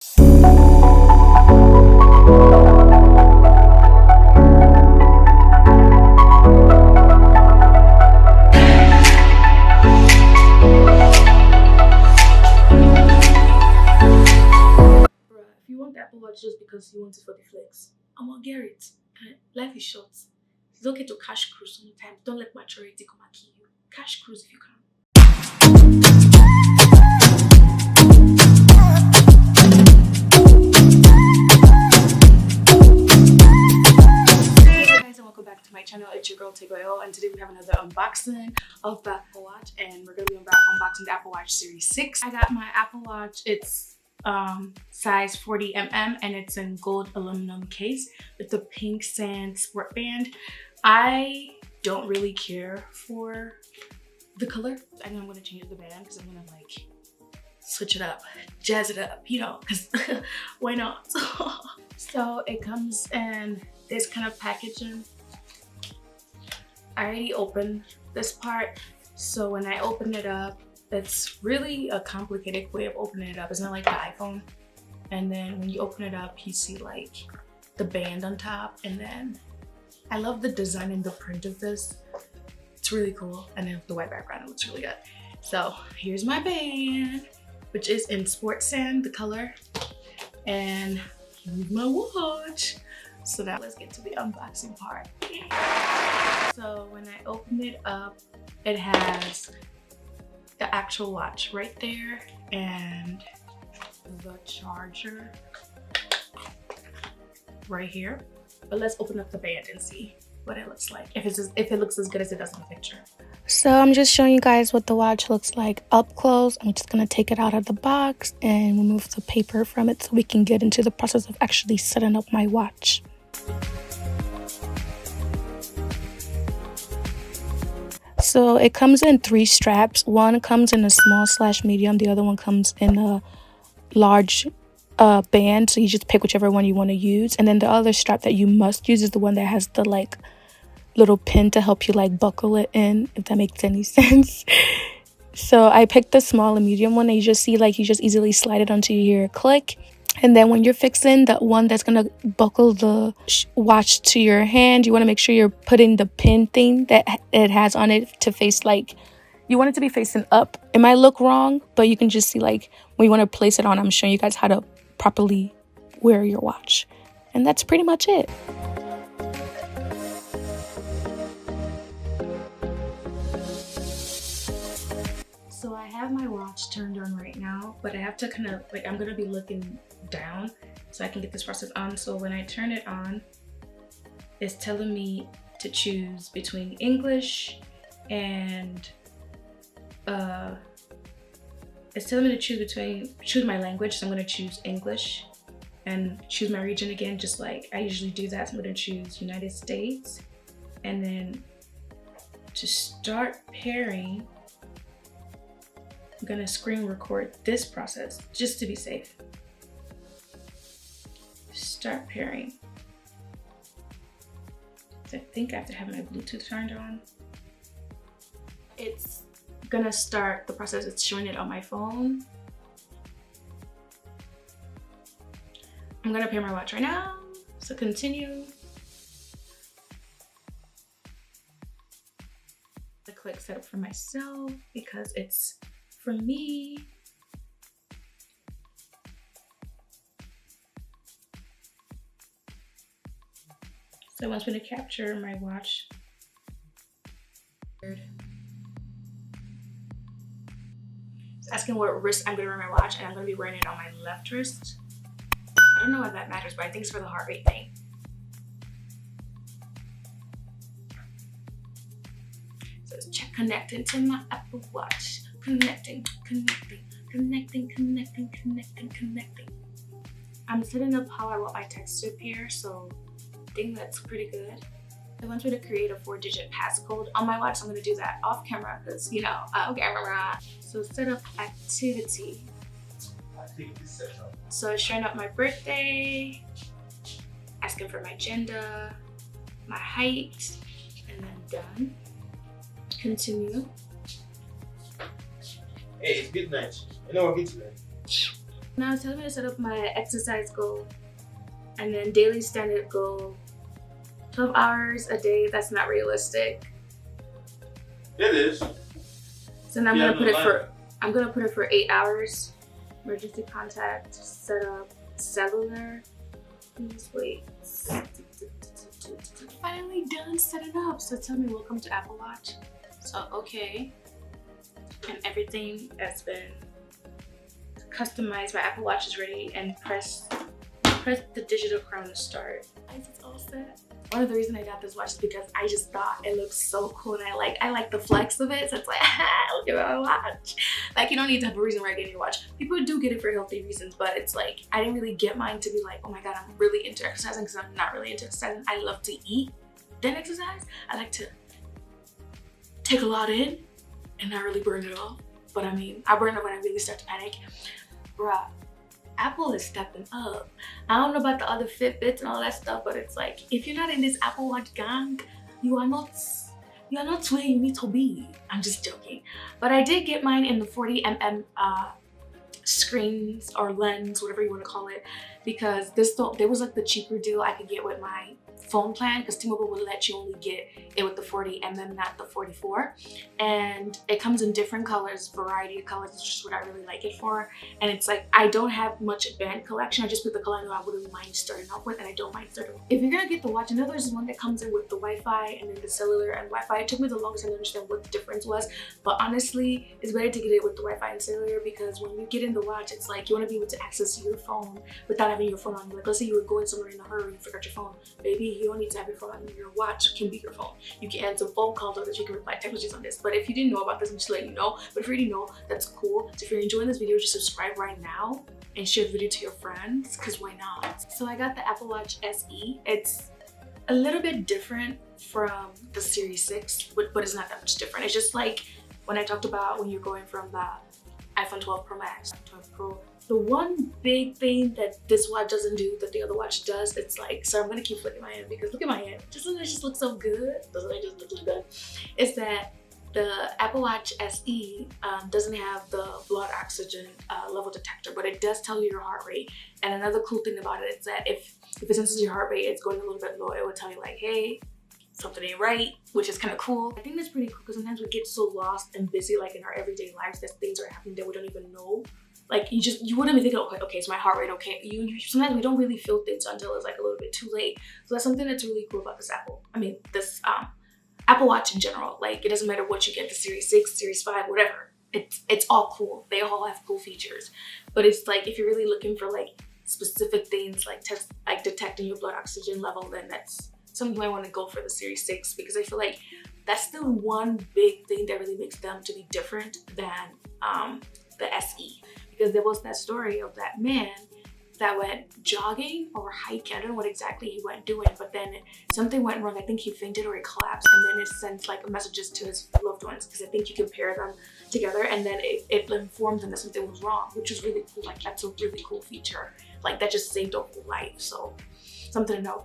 If you want the Apple Watch just because you want it for the flex, I'm gonna get it. Life is short. It's okay to cash cruise sometimes. Don't let maturity come and kill you. Cash cruise if you can. Hey guys, and welcome back to my channel. It's your girl Tegoyo, and today we have another unboxing of the Apple Watch, and we're gonna be unboxing the Apple Watch Series 6. I got my Apple Watch. It's size 40mm and it's in gold aluminum case with the pink sand sport band. I don't really care for the color. I know I'm gonna change the band because I'm gonna like switch it up, jazz it up, you know, because why not? So it comes in this kind of packaging. I already opened this part, so when I open it up, it's really a complicated way of opening it up. It's not like the iPhone. And then when you open it up, you see like the band on top. And then I love the design and the print of this. It's really cool. And then the white background, it looks really good. So here's my band, which is in sport sand, the color. And here's my watch. So now let's get to the unboxing part. So when I open it up, it has the actual watch right there and the charger right here. But let's open up the band and see what it looks like, if it looks as good as it does in the picture. So I'm just showing you guys what the watch looks like up close. I'm just gonna take it out of the box and remove the paper from it so we can get into the process of actually setting up my watch. So it comes in 3 straps. One comes in a small/medium. The other one comes in a large band. So you just pick whichever one you want to use. And then the other strap that you must use is the one that has the like little pin to help you like buckle it in, if that makes any sense. So I picked the small and medium one, and you just see like you just easily slide it onto your click. And then when you're fixing the one that's gonna buckle the watch to your hand, you want to make sure you're putting the pin thing that it has on it to face like, you want it to be facing up. It might look wrong, but you can just see like when you want to place it on, I'm showing you guys how to properly wear your watch. And that's pretty much it. So I have my watch turned on right now, but I have to kind of like, I'm gonna be looking down so I can get this process on. So when I turn it on, it's telling me to choose between English and it's telling me to choose my language. So I'm gonna choose English and choose my region again, just like I usually do that. So I'm gonna choose United States, and then to start pairing, I'm gonna screen record this process just to be safe. Start pairing. So I think I have to have my Bluetooth turned on. It's gonna start the process. It's showing it on my phone. I'm gonna pair my watch right now. So continue. I click setup for myself because it's for me. So it wants me to capture my watch. It's asking what wrist I'm gonna wear my watch, and I'm gonna be wearing it on my left wrist. I don't know why that matters, but I think it's for the heart rate thing. So it's check connecting to my Apple Watch. Connecting. I'm setting up how I want my text to appear, so I think that's pretty good. It wants me to create a 4-digit passcode on my watch. So I'm gonna do that off camera because, you know, off camera. So set up activity. So it's showing up my birthday, asking for my gender, my height, and then done. Continue. Hey, it's midnight. I know I'll get to that. Now it's telling me to set up my exercise goal and then daily standard goal. 12 hours a day, that's not realistic. It is. So now I'm gonna put it for 8 hours. Emergency contact, set up, cellular. Please wait. Finally done setting up. So tell me welcome to Apple Watch. So okay. And everything has been customized. My Apple Watch is ready, and press the digital crown to start. It's all set. One of the reasons I got this watch is because I just thought it looks so cool, and I like the flex of it. So it's like, look at my watch. Like, you don't need to have a reason why you're getting your watch. People do get it for healthy reasons, but it's like, I didn't really get mine to be like, oh my God, I'm really into exercising, because I'm not really into exercising. I love to eat, then exercise. I like to take a lot in and not really burn it off. But I mean, I burn it when I really start to panic. Bruh, Apple is stepping up. I don't know about the other Fitbits and all that stuff, but it's like, if you're not in this Apple Watch gang, you are not where you need to be. I'm just joking. But I did get mine in the 40mm screens or lens, whatever you want to call it, because there was like the cheaper deal I could get with my phone plan, because T-Mobile would let you only get it with the 40mm, not the 44. And it comes in different colors, variety of colors. It's just what I really like it for. And it's like, I don't have much band collection. I just picked the color I know I wouldn't mind starting off with, and I don't mind starting off. If you're gonna get the watch, I know there's one that comes in with the Wi-Fi and then the cellular and Wi-Fi. It took me the longest time to understand what the difference was, but honestly, it's better to get it with the Wi-Fi and cellular, because when you get in the watch, it's like you want to be able to access your phone without having your phone on you. Like, let's say you were going somewhere in a hurry and you forgot your phone. Baby, you don't need to have your phone on you. Your watch can be your phone. You can answer phone calls, or that you can reply text messages on this. But if you didn't know about this, I'm just letting you know. But if you already know, that's cool. So if you're enjoying this video, just subscribe right now and share the video to your friends, because why not? So I got the Apple Watch SE. It's a little bit different from the Series 6, but it's not that much different. It's just like when I talked about when you're going from the iPhone 12 Pro Max, 12 Pro. The one big thing that this watch doesn't do that the other watch does, it's like, so I'm gonna keep flicking my hand, because look at my hand. Doesn't it just look so good? Doesn't it just look good? Is that the Apple Watch SE doesn't have the blood oxygen level detector, but it does tell you your heart rate. And another cool thing about it is that if it senses your heart rate, it's going a little bit low, it will tell you like, hey, something ain't right, which is kind of cool. I think that's pretty cool, because sometimes we get so lost and busy like in our everyday lives that things are happening that we don't even know. Like, you wouldn't be thinking, okay, is my heart rate okay? Sometimes we don't really feel things until it's like a little bit too late. So that's something that's really cool about this Apple Watch in general. Like, it doesn't matter what you get, the Series 6, Series 5, whatever. It's all cool. They all have cool features. But it's like, if you're really looking for like specific things like detecting your blood oxygen level, then that's something I want to go for the Series 6, because I feel like that's the one big thing that really makes them to be different than the SE. Because there was that story of that man that went jogging or hiking. I don't know what exactly he went doing, but then something went wrong. I think he fainted or he collapsed, and then it sent like messages to his loved ones, because I think you can pair them together, and then it informed them that something was wrong, which is really cool. Like, that's a really cool feature. Like, that just saved a whole life. So something to know.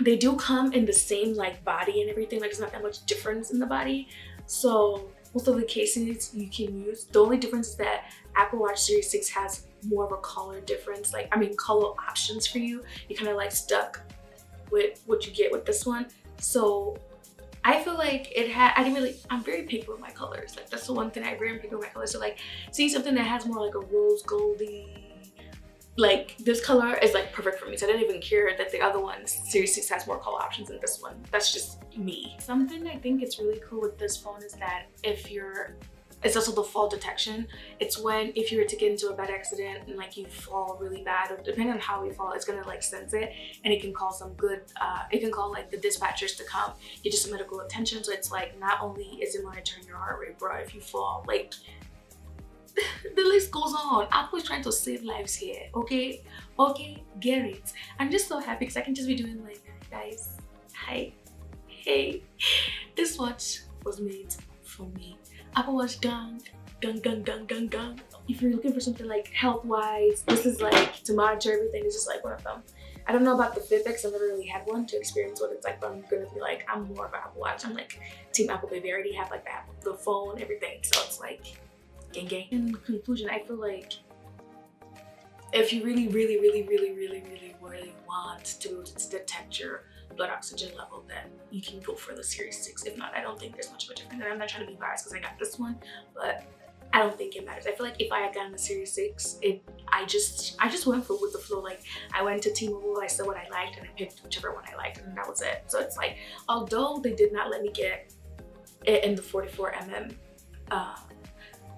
They do come in the same like body and everything. Like, there's not that much difference in the body. So most of the cases you can use. The only difference is that Apple Watch Series 6 has more of a color difference. Like, I mean, color options for you. You're kind of like stuck with what you get with this one. So I feel like I'm very picky with my colors. Like, that's the one thing I very picky with my colors. So like, seeing something that has more like a rose goldy, like this color is like perfect for me. So I didn't even care that the other one, Series 6, has more color options than this one. That's just me. Something I think it's really cool with this phone is that it's also the fall detection. It's when, if you were to get into a bad accident and like you fall really bad, or depending on how you fall, it's gonna like sense it, and it can call it can call like the dispatchers to come get you some medical attention. So it's like, not only is it monitoring your heart rate, bro, if you fall, like, the list goes on. Apple is trying to save lives here, okay? Okay, get it. I'm just so happy because I can just be doing like, guys, hi, hey, this watch was made for me. Apple Watch gang. If you're looking for something like health-wise, this is like to monitor everything. It's just like one of them. I don't know about the Fitbit because I've never really had one to experience what it's like, but I'm gonna be like, I'm more of an Apple Watch. I'm like Team Apple, baby. I already have like the phone, everything. So it's like, gang. In conclusion, I feel like if you really want to be able to detect your blood oxygen level, then you can go for the Series 6. If not, I don't think there's much of a difference. And I'm not trying to be biased because I got this one, but I don't think it matters. I feel like if I had gotten the Series 6, I just went for with the flow. Like, I went to T-Mobile, I saw what I liked, and I picked whichever one I liked, and that was it. So it's like, although they did not let me get it in the 44mm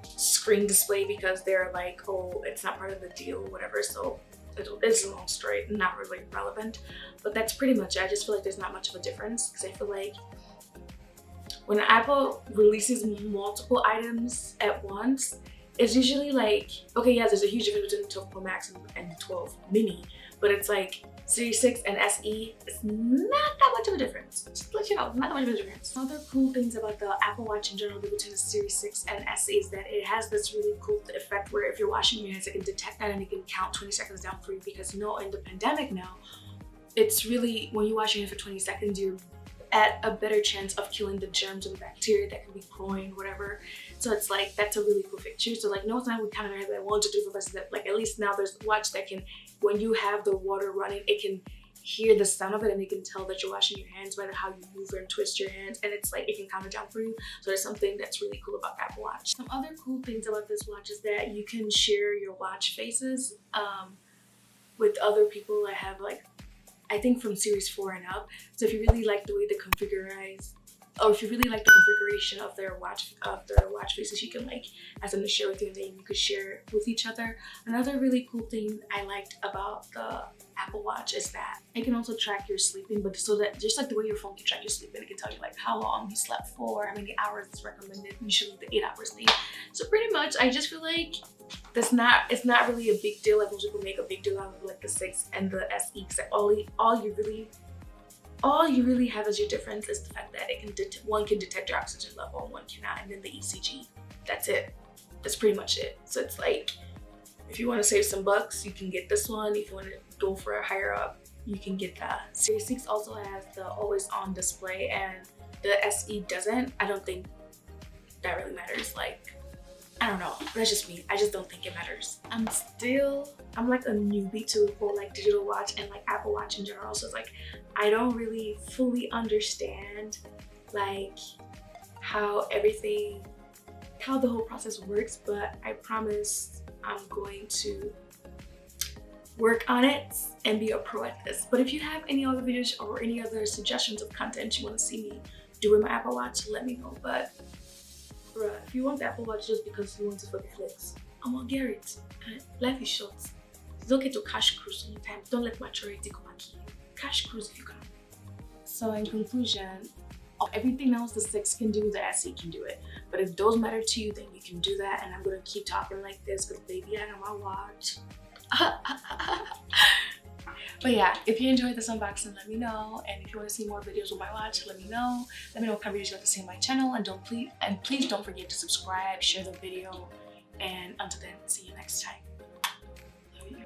screen display because they're like, oh, it's not part of the deal or whatever, so it's a long story, not really relevant, but that's pretty much it. I just feel like there's not much of a difference because I feel like when Apple releases multiple items at once, it's usually like, okay, yeah, there's a huge difference between the 12 Pro Max and the 12 mini, but it's like Series 6 and SE, it's not that much of a difference. Just to let you know, not that much of a difference. Other cool things about the Apple Watch in general between the Series 6 and SE is that it has this really cool effect where if you're washing your hands, it can detect that and it can count 20 seconds down for you, because you know, in the pandemic now, it's really, when you wash your hands for 20 seconds, you're at a better chance of killing the germs and bacteria that can be growing, whatever. So it's like, that's a really cool feature. So like, no time we kind of have that 1, 2, 3, 4, 5, 6, that like, at least now there's a watch that can, when you have the water running, it can hear the sound of it and it can tell that you're washing your hands by how you move and twist your hands, and it's like, it can count it down for you. So there's something that's really cool about the Apple Watch. Some other cool things about this watch is that you can share your watch faces with other people that have, like, I think from Series 4 and up. So if you really like the way they configurize, or if you really like the configuration of their watch faces, you can like ask them to share with you, and then you could share with each other. Another really cool thing I liked about the Apple Watch is that it can also track your sleeping, but so that just like the way your phone can track your sleeping, it can tell you like how long you slept for, how many hours is recommended, usually the 8 hours sleep. So pretty much, I just feel like it's not really a big deal. Like most people make a big deal out of like the 6 and the SE, because all you really have as your difference is the fact that it can one can detect your oxygen level and one cannot, and then the ECG. That's it. That's pretty much it. So it's like, if you want to save some bucks, you can get this one. If you want to go for a higher up, you can get that. Series 6 also has the always on display, and the SE doesn't. I don't think that really matters. Like, I don't know, that's just me. I just don't think it matters. I'm like a newbie to the whole like digital watch and like Apple Watch in general. So it's like, I don't really fully understand like how the whole process works, but I promise I'm going to work on it and be a pro at this. But if you have any other videos or any other suggestions of content you want to see me do with my Apple Watch, let me know. But bruh, if you want the Apple Watch just because you want to for the flex, I'm gonna get it. Life is short. It's okay to cash cruise sometimes. Don't let maturity come and kill you. Cash cruise if you can. So in conclusion, everything else the 6 can do, the SE can do it. But if those matter to you, then you can do that. And I'm gonna keep talking like this because baby, I got my watch. But yeah, if you enjoyed this unboxing, let me know. And if you want to see more videos with my watch, let me know. Let me know what kind of videos you like to see on my channel. And please don't forget to subscribe, share the video. And until then, see you next time.